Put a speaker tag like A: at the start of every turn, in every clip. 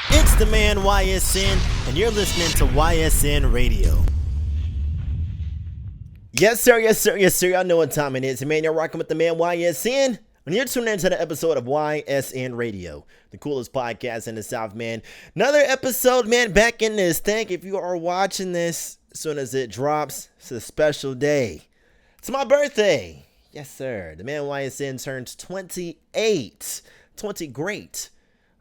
A: It's the man YSN, and you're listening to YSN Radio. Yes, sir, yes, sir, yes, sir. Y'all know what time it is. Man, you're rocking with the man YSN. And you're tuning into the episode of YSN Radio, the coolest podcast in the South, man. Another episode, man, back in this thing. If you are watching this as soon as it drops, it's a special day. It's my birthday. Yes, sir. The man YSN turns 28. 20, great.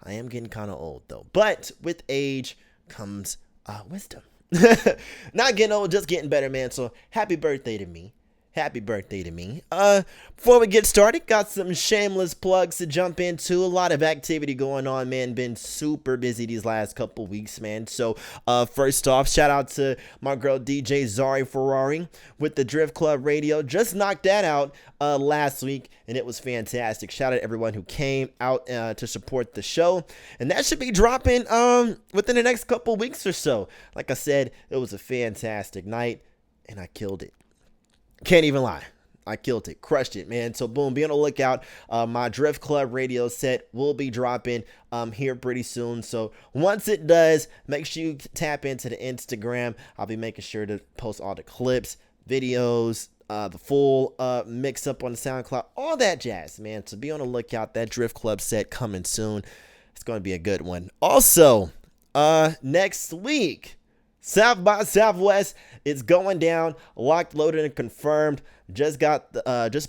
A: I am getting kind of old, though. But with age comes wisdom. Not getting old, just getting better, man. So happy birthday to me. Happy birthday to me. Before we get started, got some shameless plugs to jump into. A lot of activity going on, man. Been super busy these last couple weeks, man. So, first off, shout out to my girl DJ Zari Ferrari with the Drift Club Radio. Just knocked that out last week, and it was fantastic. Shout out to everyone who came out to support the show. And that should be dropping within the next couple weeks or so. Like I said, it was a fantastic night, and I killed it. Can't even lie. I killed it. Crushed it, man. So, boom, be on the lookout. My Drift Club radio set will be dropping here pretty soon. So, once it does, make sure you tap into the Instagram. I'll be making sure to post all the clips, videos, the full mix up on the SoundCloud, all that jazz, man. So, be on the lookout. That Drift Club set coming soon. It's going to be a good one. Also, next week, South by Southwest, it's going down, locked, loaded, and confirmed. Just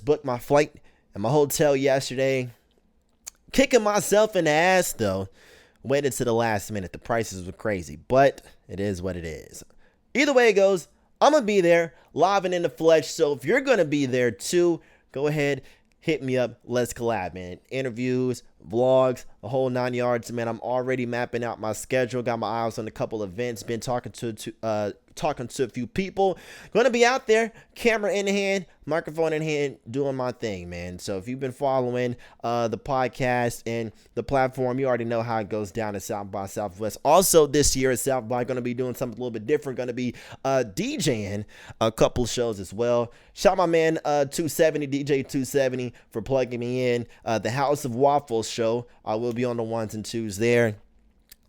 A: booked my flight and my hotel yesterday. Kicking myself in the ass, though. Waited to the last minute. The prices were crazy, but it is what it is. Either way it goes, I'm going to be there, live and in the flesh. So if you're going to be there too, go ahead, hit me up. Let's collab, man. Interviews, vlogs, a whole 9 yards, man. I'm already mapping out my schedule. Got my eyes on a couple events. Been talking to a few people. Gonna be out there, camera in hand, microphone in hand, doing my thing, man. So if you've been following the podcast and the platform, you already know how it goes down at South by Southwest. Also this year at South by, gonna be doing something a little bit different. Gonna be DJing a couple shows as well. Shout out my man 270 DJ 270 for plugging me in. The House of Waffles show. I will be on the ones and twos there.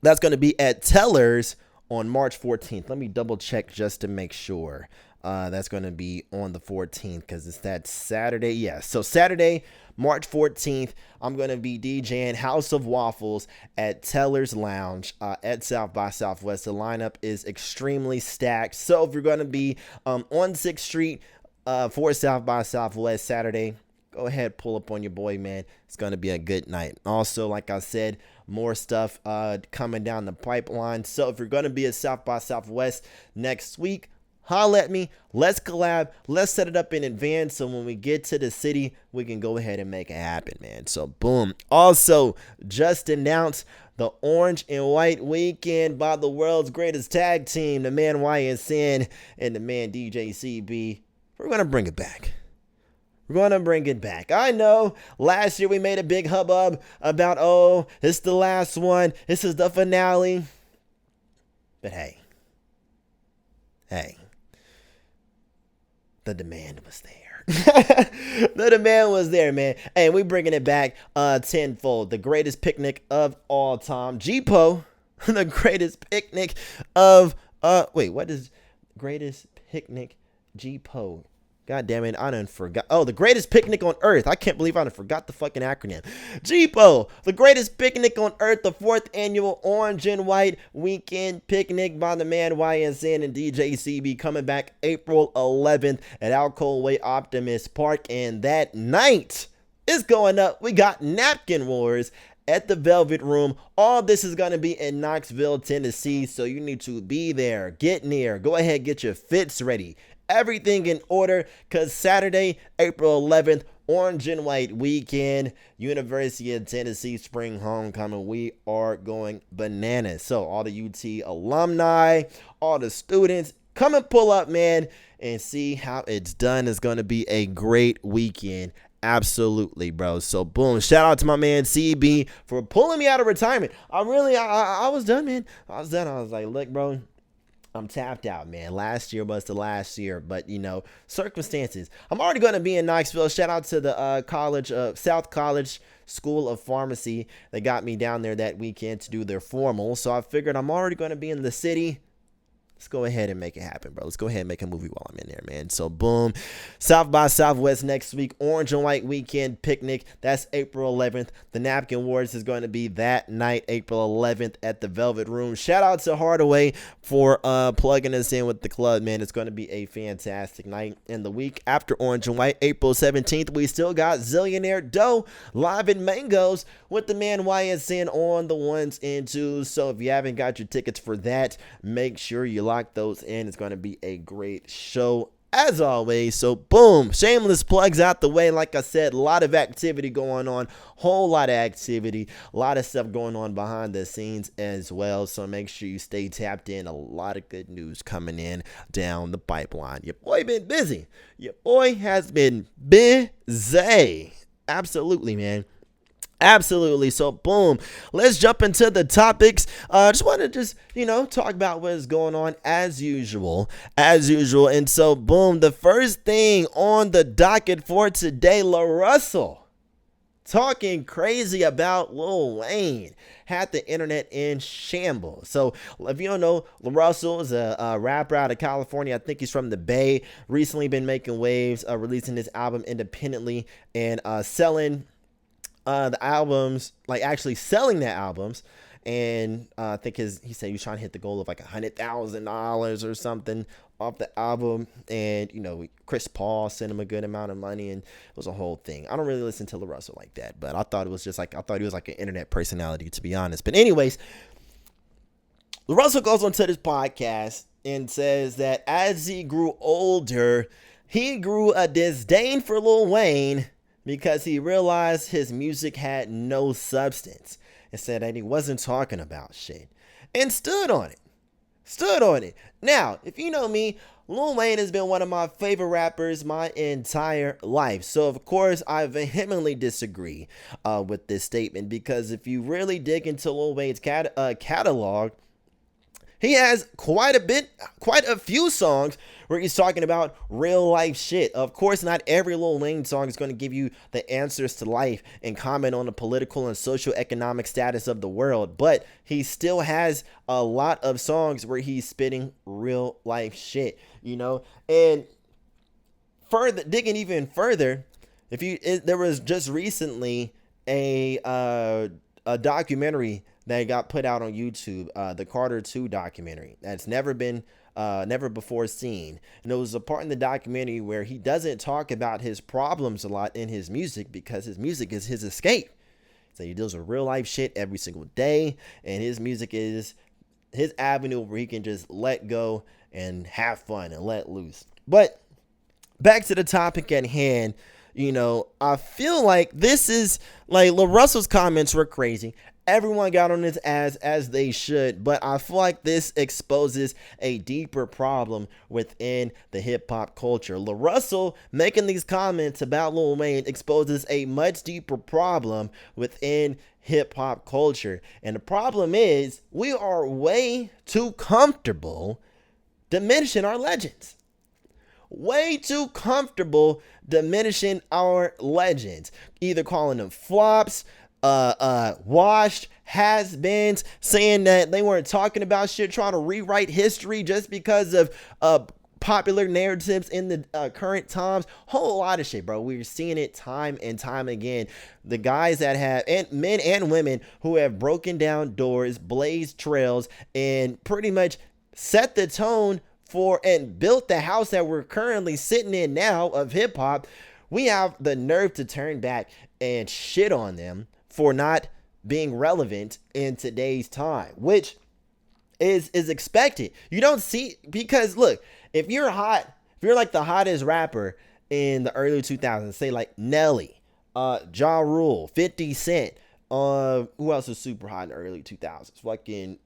A: That's gonna be at Teller's on March 14th. Let me double check just to make sure. That's going to be on the 14th because it's that Saturday. Yeah, so Saturday, March 14th, I'm going to be DJing House of Waffles at Teller's Lounge at South by Southwest. The lineup is extremely stacked. So if you're going to be on 6th Street for South by Southwest Saturday, go ahead, pull up on your boy, man. It's going to be a good night. Also, like I said, more stuff coming down the pipeline. So if you're going to be at South by Southwest next week, holla at me. Let's collab. Let's set it up in advance so when we get to the city, we can go ahead and make it happen, man. So boom. Also, just announced the Orange and White Weekend by the world's greatest tag team, the man YSN and the man DJ CB. We're going to bring it back. We're going to bring it back. I know last year we made a big hubbub about, oh, it's the last one. This is the finale. But hey, the demand was there. The demand was there, man. Hey, we bringing it back tenfold. The greatest picnic of all time. G-Po, the greatest picnic of, what is greatest picnic G-Po? God damn it, I done forgot. Oh, the greatest picnic on earth. I can't believe I done forgot the fucking acronym. GPO, the greatest picnic on earth, the 4th annual Orange and White Weekend Picnic by the man YSN and DJ CB, coming back April 11th at Alcoa Way Optimist Park. And that night is going up. We got Napkin Wars at the Velvet Room. All this is going to be in Knoxville, Tennessee. So you need to be there. Get near. Go ahead, get your fits ready. Everything in order, because Saturday, April 11th, Orange and White Weekend, University of Tennessee Spring Homecoming. We are going bananas. So all the UT alumni, all the students, come and pull up, man, and see how it's done. It's going to be a great weekend. Absolutely, bro. So boom, shout out to my man CB for pulling me out of retirement. I was done, man. I was like, look, bro, I'm tapped out, man. Last year was the last year, but circumstances. I'm already going to be in Knoxville. Shout out to the South College School of Pharmacy. They got me down there that weekend to do their formal. So I figured I'm already going to be in the city. Let's go ahead and make it happen, bro. Let's go ahead and make a movie while I'm in there, man. So, boom. South by Southwest next week. Orange and White Weekend Picnic. That's April 11th. The Napkin Awards is going to be that night, April 11th at the Velvet Room. Shout out to Hardaway for plugging us in with the club, man. It's going to be a fantastic night. And the week after Orange and White, April 17th, we still got Zillionaire Doe live in Mangoes with the man YSN on the ones and twos. So, if you haven't got your tickets for that, make sure you lock those in. It's going to be a great show as always. So boom, shameless plugs out the way. Like I said, a lot of activity going on, whole lot of activity, a lot of stuff going on behind the scenes as well. So make sure you stay tapped in. A lot of good news coming in down the pipeline. Your boy been busy. Your boy has been busy. Absolutely, man. Absolutely. So boom, let's jump into the topics. Just want to talk about what is going on as usual. And so boom, the first thing on the docket for today, Larussell talking crazy about Lil Wayne had the internet in shambles. So if you don't know, Larussell is a rapper out of California. I think he's from the Bay. Recently been making waves, releasing his album independently and selling the albums, like actually selling the albums. And I think he said he was trying to hit the goal of like $100,000 or something off the album. And, Chris Paul sent him a good amount of money, and it was a whole thing. I don't really listen to Larussell like that, but I thought he was like an internet personality, to be honest. But anyways, Larussell goes onto this podcast and says that as he grew older, he grew a disdain for Lil Wayne because he realized his music had no substance and said that he wasn't talking about shit and stood on it. Now, if you know me, Lil Wayne has been one of my favorite rappers my entire life. So, of course, I vehemently disagree with this statement, because if you really dig into Lil Wayne's catalog, he has quite a few songs where he's talking about real life shit. Of course, not every Lil Wayne song is going to give you the answers to life and comment on the political and social economic status of the world, but he still has a lot of songs where he's spitting real life shit, And digging even further, there was just recently a documentary that got put out on YouTube, the Carter 2 documentary that's never before seen. And there was a part in the documentary where he doesn't talk about his problems a lot in his music, because his music is his escape. So he deals with real life shit every single day, and his music is his avenue where he can just let go and have fun and let loose. But back to the topic at hand. I feel like this is like Larussell's comments were crazy. Everyone got on his ass, as they should, but I feel like this exposes a deeper problem within the hip-hop culture. Larussell making these comments about Lil Wayne exposes a much deeper problem within hip-hop culture. And the problem is, we are way too comfortable diminishing our legends. Way too comfortable diminishing our legends. Either calling them flops, washed, has-beens, saying that they weren't talking about shit, trying to rewrite history just because of popular narratives in the current times. Whole lot of shit, bro. We're seeing it time and time again. The guys that have, and men and women who have broken down doors, blazed trails, and pretty much set the tone for and built the house that we're currently sitting in now of hip-hop. We have the nerve to turn back and shit on them for not being relevant in today's time, which is expected. You don't see, because look, if you're like the hottest rapper in the early 2000s, say like Nelly, Ja Rule, 50 Cent, who else was super hot in the early 2000s? Fucking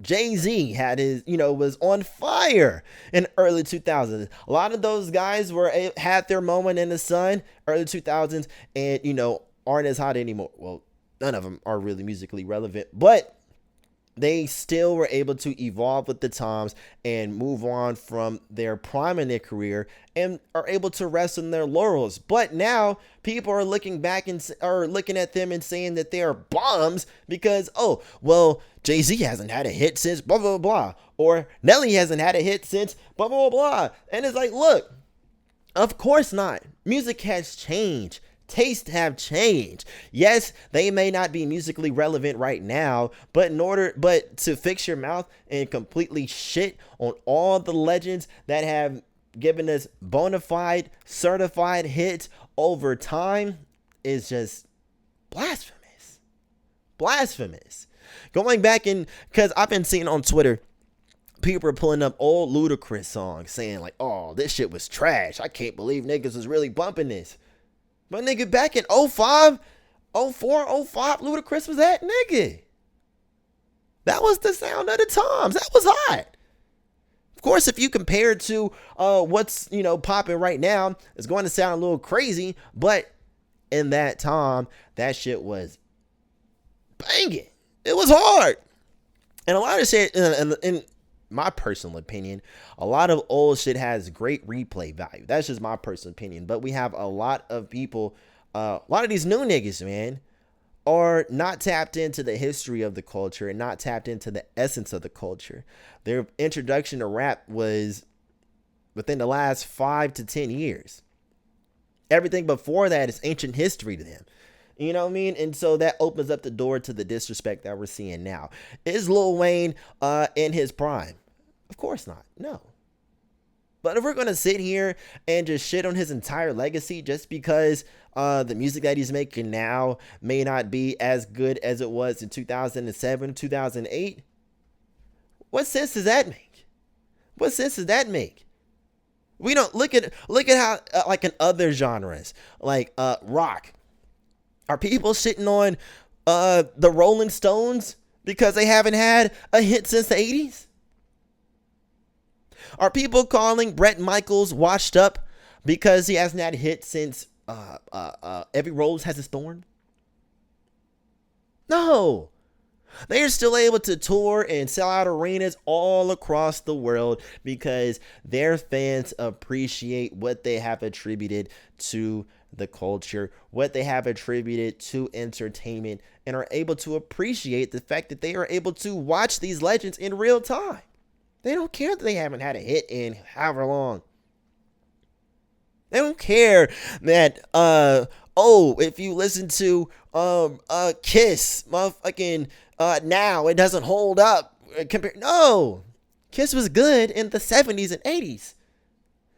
A: Jay-Z had his, was on fire in early 2000s. A lot of those guys had their moment in the sun early 2000s, and aren't as hot anymore. Well, none of them are really musically relevant, but they still were able to evolve with the times and move on from their prime in their career and are able to rest on their laurels. But now people are looking back and are looking at them and saying that they are bombs because, oh, well, Jay-Z hasn't had a hit since blah, blah, blah, or Nelly hasn't had a hit since blah, blah, blah. And it's like, look, of course not. Music has changed. Tastes have changed. Yes, they may not be musically relevant right now, but to fix your mouth and completely shit on all the legends that have given us bona fide, certified hits over time is just blasphemous. Blasphemous. Going back because I've been seeing on Twitter, people are pulling up old Ludacris songs saying like, oh, this shit was trash. I can't believe niggas was really bumping this. But nigga, back in 05, 04, 05, Ludacris was that nigga. That was the sound of the times. That was hot. Of course, if you compare it to what's, popping right now, it's going to sound a little crazy. But in that time, that shit was banging. It was hard. And a lot of shit, in my personal opinion, a lot of old shit has great replay value. That's just my personal opinion. But we have a lot of people, a lot of these new niggas, man, are not tapped into the history of the culture and not tapped into the essence of the culture. Their introduction to rap was within the last 5 to 10 years. Everything before that is ancient history to them. You know what I mean? And so that opens up the door to the disrespect that we're seeing now. Is Lil Wayne in his prime? Of course not. No. But if we're going to sit here and just shit on his entire legacy just because the music that he's making now may not be as good as it was in 2007, 2008, what sense does that make? What sense does that make? We don't look at how like in other genres like rock, are people shitting on the Rolling Stones because they haven't had a hit since the 80s? Are people calling Bret Michaels washed up because he hasn't had a hit since Every Rose Has Its Thorn? No. They are still able to tour and sell out arenas all across the world because their fans appreciate what they have attributed to the culture, what they have attributed to entertainment, and are able to appreciate the fact that they are able to watch these legends in real time. They don't care that they haven't had a hit in however long. They don't care that if you listen to Kiss, motherfucking now it doesn't hold up. No, Kiss was good in the 70s and 80s.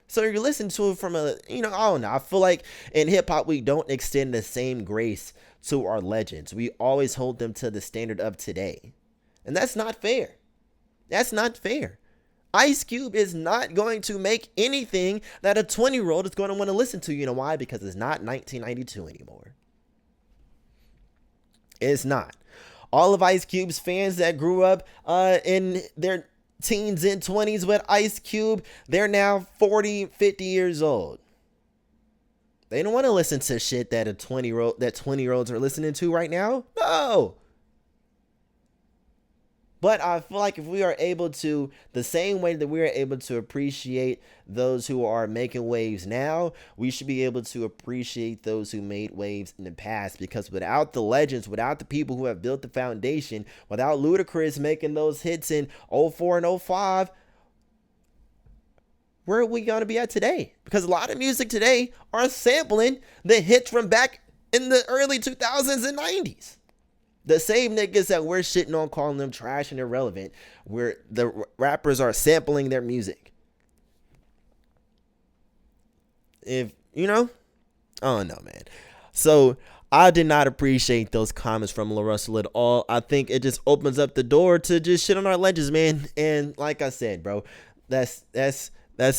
A: So you listen to it from I don't know. I feel like in hip hop we don't extend the same grace to our legends. We always hold them to the standard of today, and that's not fair. That's not fair. Ice Cube is not going to make anything that a 20-year-old is going to want to listen to. You know why? Because it's not 1992 anymore. It's not. All of Ice Cube's fans that grew up in their teens and 20s with Ice Cube, they're now 40, 50 years old. They don't want to listen to shit that 20-year-olds are listening to right now. No. But I feel like if we are able to, the same way that we are able to appreciate those who are making waves now, we should be able to appreciate those who made waves in the past. Because without the legends, without the people who have built the foundation, without Ludacris making those hits in 04 and 05, where are we going to be at today? Because a lot of music today are sampling the hits from back in the early 2000s and 90s. The same niggas that we're shitting on, calling them trash and irrelevant, where the rappers are sampling their music. I don't know, man. So I did not appreciate those comments from Larussell at all. I think it just opens up the door to just shit on our legends, man. And like I said, bro, that's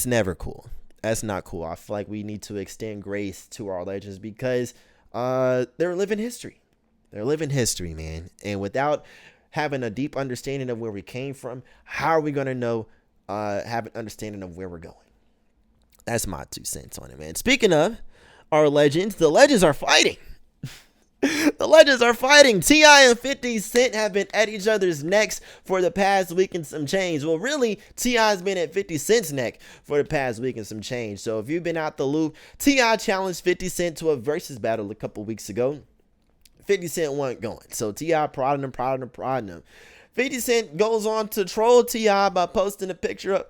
A: never cool. That's not cool. I feel like we need to extend grace to our legends because they're living history. They're living history, man. And without having a deep understanding of where we came from, how are we going to have an understanding of where we're going? That's my 2 cents on it, man. Speaking of our legends, the legends are fighting. The legends are fighting. T.I. and 50 Cent have been at each other's necks for the past week and some change. Well, really, T.I.'s been at 50 Cent's neck for the past week and some change. So if you've been out the loop, T.I. challenged 50 Cent to a versus battle a couple weeks ago. 50 Cent wasn't going. So T.I. prodding him. 50 Cent goes on to troll T.I. by posting a picture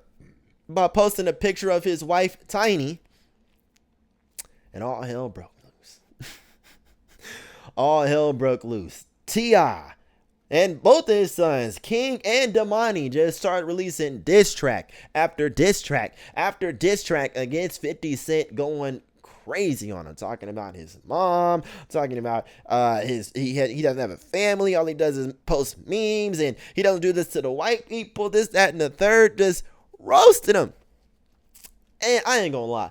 A: of his wife, Tiny. And all hell broke loose. All hell broke loose. T.I. and both of his sons, King and Damani, just started releasing diss track after diss track after diss track against 50 Cent, going crazy on him, talking about his mom, talking about he doesn't have a family, all he does is post memes, and he doesn't do this to the white people, this, that, and the third, just roasting him. And I ain't gonna lie,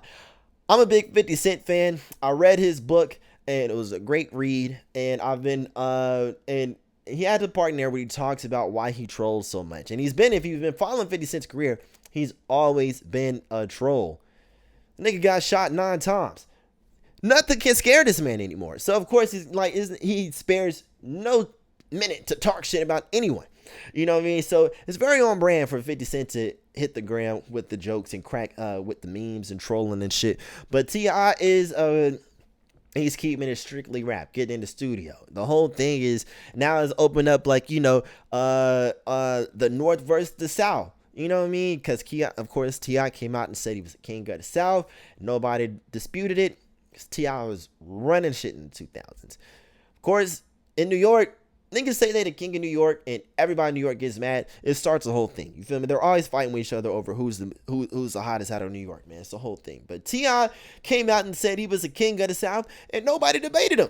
A: I'm a big 50 Cent fan. I read his book and it was a great read, and I've been and he had the part in there where he talks about why he trolls so much. And if you've been following 50 Cent's career, he's always been a troll. The nigga got shot 9 times. Nothing can scare this man anymore. So of course he spares no minute to talk shit about anyone. You know what I mean? So it's very on brand for 50 Cent to hit the ground with the jokes and crack with the memes and trolling and shit. But T.I. is he's keeping it strictly rap, getting in the studio. The whole thing is now is open up like, the North versus the South. You know what I mean? Because of course, T.I. came out and said he was a king of the South. Nobody disputed it. Because T.I. was running shit in the 2000s. Of course, in New York, niggas say they the king of New York, and everybody in New York gets mad. It starts the whole thing. You feel me? They're always fighting with each other over who's the hottest out of New York, man. It's the whole thing. But T.I. came out and said he was a king of the South, and nobody debated him.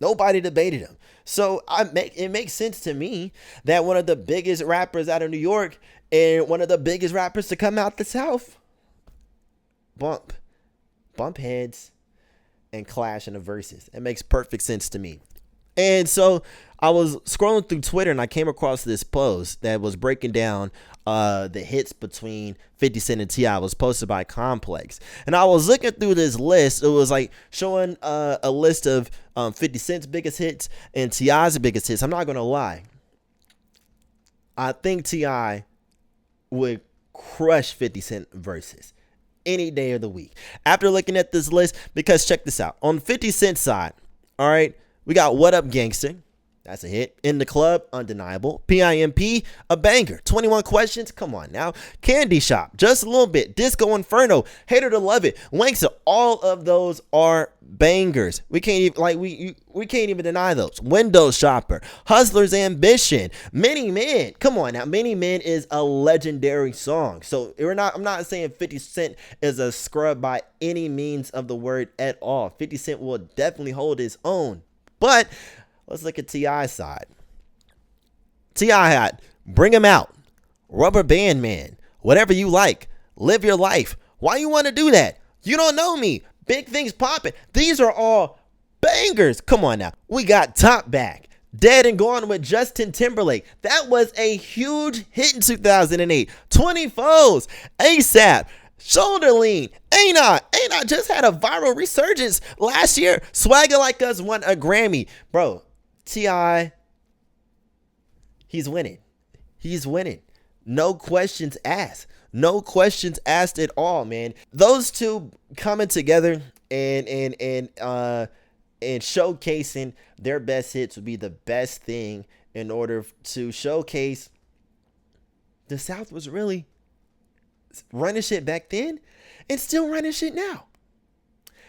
A: Nobody debated him. So it makes sense to me that one of the biggest rappers out of New York and one of the biggest rappers to come out the South bump heads and clash in the verses. It makes perfect sense to me. And so I was scrolling through Twitter and I came across this post that was breaking down the hits between 50 Cent and T.I. was posted by Complex. And I was looking through this list. It was like showing a list of 50 Cent's biggest hits and T.I.'s biggest hits. I'm not going to lie. I think T.I. would crush 50 Cent verses any day of the week. After looking at this list, because check this out. On 50 Cent's side, all right, we got What Up Gangster. That's a hit. In the Club, undeniable. PIMP, a banger. 21 Questions, come on now. Candy Shop, just a little bit. Disco Inferno, Hater to Love It. Wankster, all of those are bangers. We can't even deny those. Window Shopper, Hustler's Ambition, Many Men. Come on now, Many Men is a legendary song. So I'm not saying 50 Cent is a scrub by any means of the word at all. 50 Cent will definitely hold his own. But let's look at T.I.'s side. T.I. had Bring 'Em Out, Rubber Band Man, Whatever You Like, Live Your Life. Why you want to do that? You don't know me. Big Things Poppin'. These are all bangers. Come on now. We got Top Back, Dead and Gone with Justin Timberlake. That was a huge hit in 2008. 24s, ASAP, Shoulder Lean, Ain't I just had a viral resurgence last year. Swagger Like Us won a Grammy. Bro, T.I., he's winning. No questions asked. No questions asked at all, man. Those two coming together and showcasing their best hits would be the best thing in order to showcase the South was really running shit back then and still running shit now.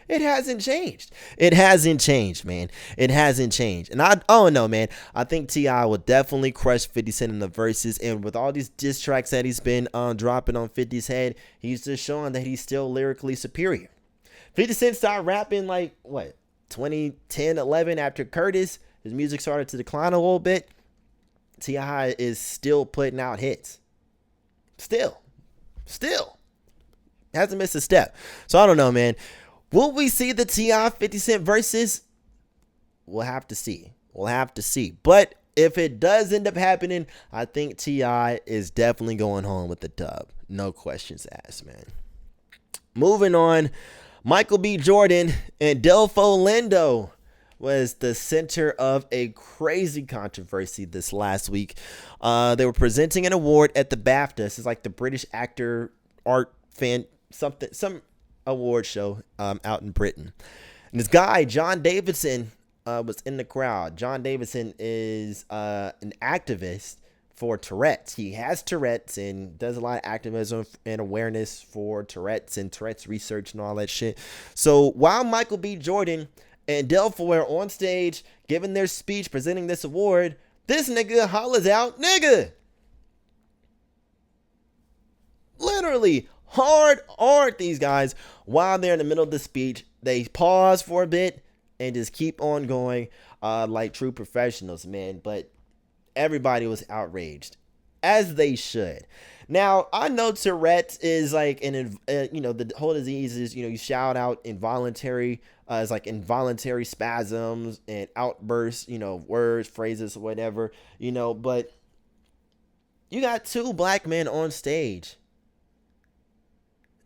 A: It hasn't changed. It hasn't changed, man. It hasn't changed. And I don't know, man. I think T.I. will definitely crush 50 Cent in the verses. And with all these diss tracks that he's been dropping on 50's head, he's just showing that he's still lyrically superior. 50 Cent started rapping like, 2010, 11 after Curtis. His music started to decline a little bit. T.I. is still putting out hits. Still. Hasn't missed a step. So I don't know, man. Will we see the T.I. 50 Cent versus? We'll have to see. But if it does end up happening, I think T.I. is definitely going home with the dub. No questions asked, man. Moving on. Michael B. Jordan and Delfo Lindo was the center of a crazy controversy this last week. They were presenting an award at the BAFTA. This is like the British actor art fan some award show out in Britain. And this guy, John Davidson, was in the crowd. John Davidson is an activist for Tourette's. He has Tourette's and does a lot of activism and awareness for Tourette's and Tourette's research and all that shit. So while Michael B. Jordan and Delfoy are on stage giving their speech, presenting this award, this nigga hollers out, nigga. Literally hard these guys while they're in the middle of the speech. They pause for a bit and just keep on going like true professionals, man. But everybody was outraged, as they should. Now, I know Tourette's is like the whole disease is, you shout out involuntary, it's like involuntary spasms and outbursts, words, phrases, whatever, but you got two black men on stage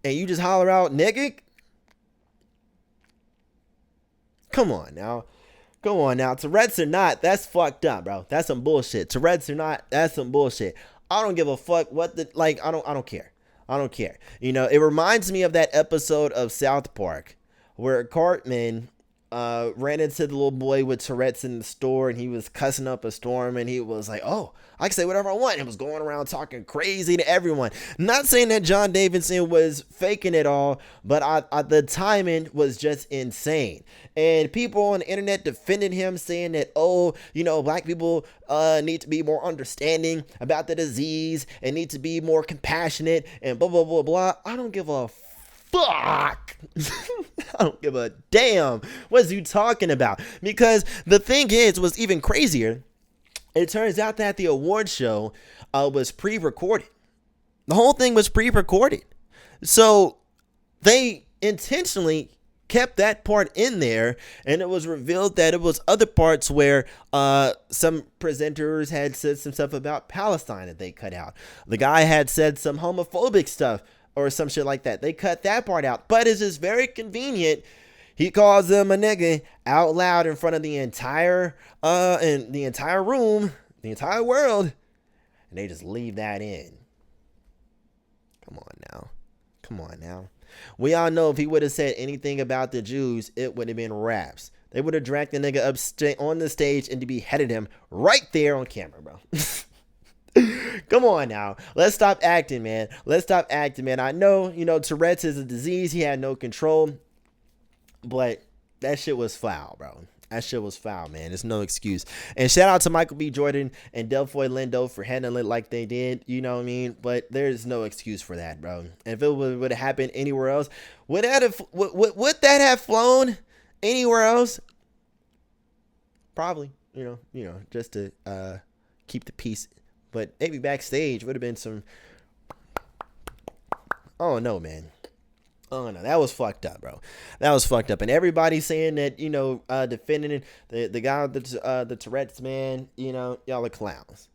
A: and you just holler out, nigga. Come on now. Tourette's or not, that's fucked up, bro. That's some bullshit. Tourette's or not, that's some bullshit. I don't give a fuck what I don't care. I don't care. It reminds me of that episode of South Park where Cartman ran into the little boy with Tourette's in the store and he was cussing up a storm and he was like, oh, I can say whatever I want. And was going around talking crazy to everyone. Not saying that John Davidson was faking it all, but the timing was just insane. And people on the internet defended him, saying that, black people need to be more understanding about the disease and need to be more compassionate and blah, blah, blah, blah. I don't give a fuck. I don't give a damn what you talking about. Because the thing is, what's even crazier, it turns out that the award show was pre-recorded. The whole thing was pre-recorded. So they intentionally kept that part in there, and it was revealed that it was other parts where some presenters had said some stuff about Palestine that they cut out. The guy had said some homophobic stuff or some shit like that. They cut that part out. But it's just very convenient. He calls them a nigga out loud in front of the entire room, the entire world, and they just leave that in. Come on now. We all know if he would have said anything about the Jews, it would have been raps. They would have dragged the nigga up on the stage and beheaded him right there on camera, bro. Come on now. Let's stop acting, man. I know, Tourette's is a disease. He had no control. But that shit was foul, bro. That shit was foul, man. There's no excuse. And shout out to Michael B. Jordan and Delfoy Lindo for handling it like they did. You know what I mean? But there's no excuse for that, bro. And if it would have happened anywhere else, would that have flown anywhere else? Probably, just to keep the peace. But maybe backstage would have been some. Oh no, man. Oh no, that was fucked up, bro. That was fucked up, and everybody saying that, defending the guy with the Tourette's, man. Y'all are clowns.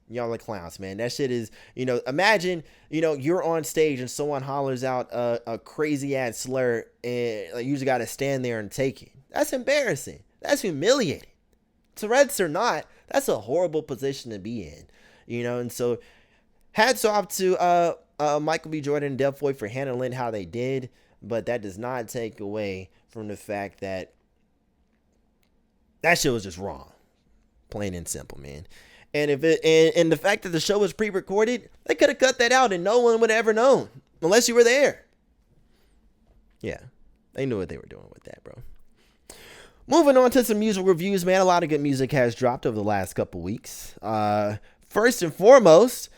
A: Man. That shit is, imagine, you're on stage and someone hollers out a crazy ass slur, and you just got to stand there and take it. That's embarrassing. That's humiliating. Tourette's or not, that's a horrible position to be in, And so, hats off to Michael B. Jordan and Delfoy for handling how they did. But that does not take away from the fact that shit was just wrong. Plain and simple, man. And and the fact that the show was pre-recorded, they could have cut that out and no one would have ever known. Unless you were there. Yeah. They knew what they were doing with that, bro. Moving on to some music reviews, man. A lot of good music has dropped over the last couple weeks. First and foremost,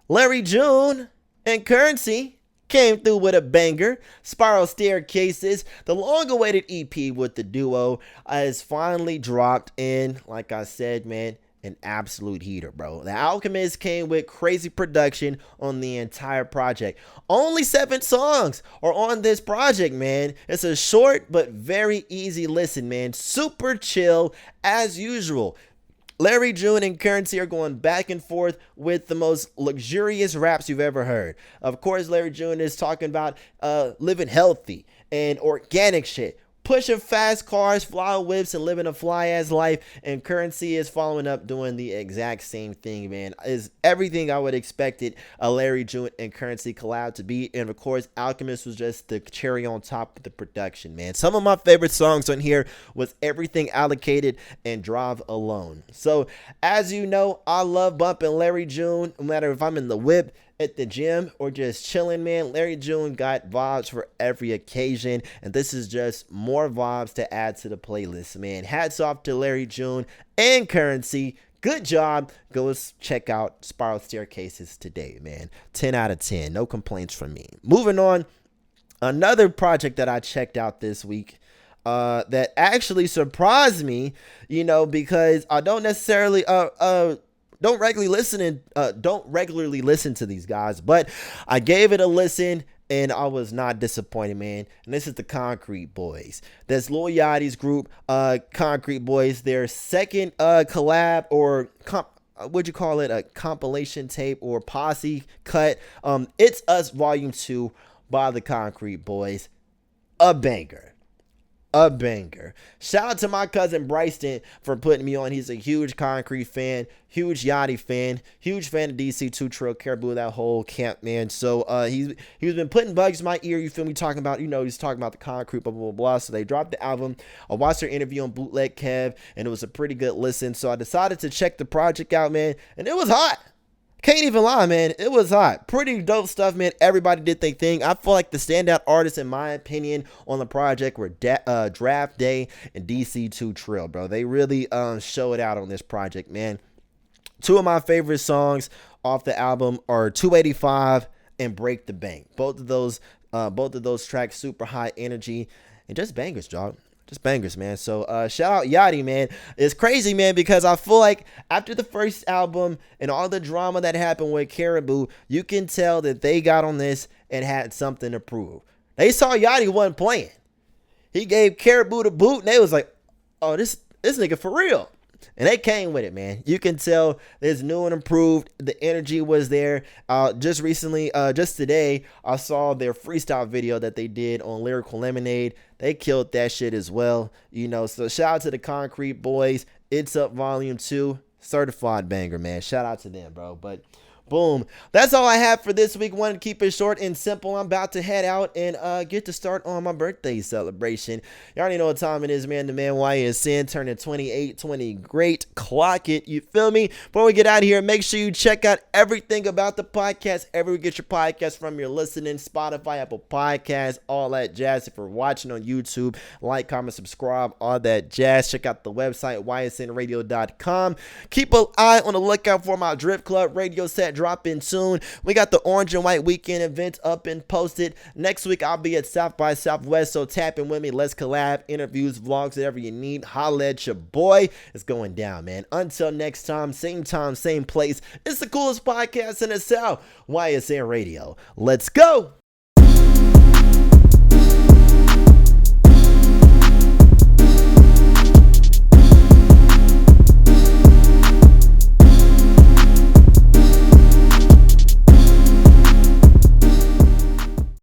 A: Larry June and Currency came through with a banger. Spiral Staircases, the long-awaited EP with the duo, has finally dropped in. Like I said, man, an absolute heater, bro. The Alchemist came with crazy production on the entire project. Only 7 songs are on this project, man. It's a short but very easy listen, man. Super chill as usual. Larry June and Currency are going back and forth with the most luxurious raps you've ever heard. Of course, Larry June is talking about living healthy and organic shit. pushing fast cars, fly whips, and living a fly ass life. And Currency is following up doing the exact same thing, man. Is everything I would expect it a Larry June and Currency collab to be. And of course, Alchemist was just the cherry on top of the production, man. Some of my favorite songs on here was Everything Allocated and Drive Alone. So as you know, I love bumping Larry June, no matter if I'm in the whip, at the gym, or just chilling, man. Larry June got vibes for every occasion, and this is just more vibes to add to the playlist, man. Hats off to Larry June and Currency. Good job. Go check out Spiral Staircases today, man. 10 out of 10. No complaints from me. Moving on, another project that I checked out this week that actually surprised me, because I don't necessarily don't regularly listen to these guys, but I gave it a listen and I was not disappointed, man. And this is the Concrete Boys. That's Lil Yachty's group, Concrete Boys. Their second collab, or what'd you call it? A compilation tape or posse cut. It's Us Volume 2 by the Concrete Boys. A banger. Shout out to my cousin Bryson for putting me on. He's a huge Concrete fan, huge Yachty fan, huge fan of DC2 Trail Caribou, that whole camp, man. So he's been putting bugs in my ear, you feel me, talking about, he's talking about the Concrete, blah, blah, blah, blah. So they dropped the album. I watched their interview on Bootleg Kev, and it was a pretty good listen. So I decided to check the project out, man, and it was hot. Can't even lie, man. It was hot. Pretty dope stuff, man. Everybody did their thing. I feel like the standout artists, in my opinion, on the project were Draft Day and DC2 Trill, bro. They really showed out on this project, man. Two of my favorite songs off the album are 285 and Break the Bank. Both of those tracks, super high energy and just bangers, dog. Just bangers, man. So shout out Yachty, man. It's crazy, man, because I feel like after the first album and all the drama that happened with Caribou, you can tell that they got on this and had something to prove. They saw Yachty wasn't playing. He gave Caribou the boot, and they was like, oh, this nigga for real. And they came with it, man. You can tell there's new and improved. The energy was there. Just today, I saw their freestyle video that they did on Lyrical Lemonade. They killed that shit as well. So shout out to the Concrete Boys. It's Up Volume 2. Certified banger, man. Shout out to them, bro. But boom. That's all I have for this week. Wanted to keep it short and simple. I'm about to head out and get to start on my birthday celebration. You already know what time it is, man. The man YSN turning 28, 20. Great. Clock it. You feel me? Before we get out of here, make sure you check out everything about the podcast. Everywhere you get your podcast from, you're listening. Spotify, Apple Podcasts, all that jazz. If you're watching on YouTube, like, comment, subscribe, all that jazz. Check out the website, ysnradio.com. Keep an eye on the lookout for my Drip Club radio set dropping soon. We got the Orange and White Weekend event up and posted. Next week, I'll be at South by Southwest, so tap in with me. Let's collab, interviews, vlogs, whatever you need. Holla at your boy. It's going down, man. Until next time, same place. It's the coolest podcast in the South, YSN Radio. Let's go.